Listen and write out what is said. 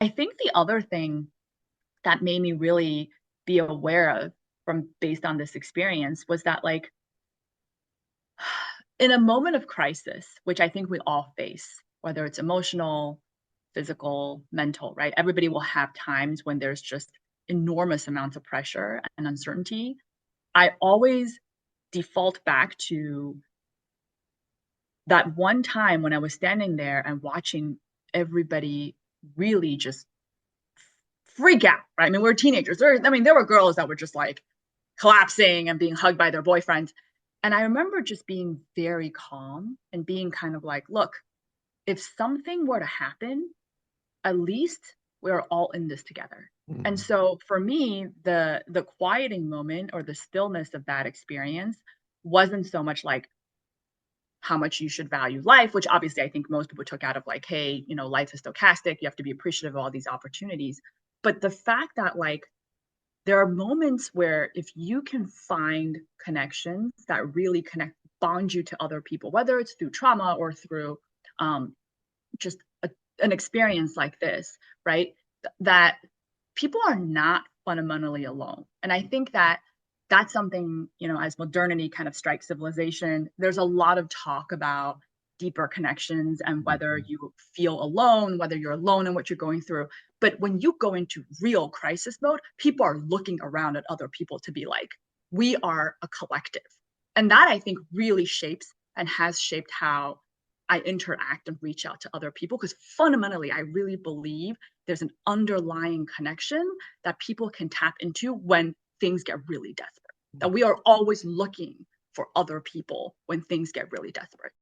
I think the other thing that made me really be aware of from based on this experience was that like in a moment of crisis, which I think we all face, whether it's emotional, physical, mental, right? Everybody will have times when there's just enormous amounts of pressure and uncertainty. I always default back to that one time when I was standing there and watching everybody really just freak out, right? I mean, we're teenagers. There were girls that were just like collapsing and being hugged by their boyfriends. And I remember just being very calm and being kind of like, look, if something were to happen, at least we're all in this together. And Mhm. so for me, the quieting moment or the stillness of that experience wasn't so much like how much you should value life, which obviously I think most people took out of like, hey, life is stochastic. You have to be appreciative of all these opportunities. But the fact that like there are moments where if you can find connections that really bond you to other people, whether it's through trauma or through um, just an experience like this, right? That people are not fundamentally alone. And I think that that's something, as modernity kind of strikes civilization, there's a lot of talk about deeper connections and whether Mhm. you feel alone, whether you're alone in what you're going through. But when you go into real crisis mode, people are looking around at other people to be like, we are a collective. And that I think really shapes and has shaped how I interact and reach out to other people because fundamentally, I really believe there's an underlying connection that people can tap into when things get really desperate. That we are always looking for other people when things get really desperate.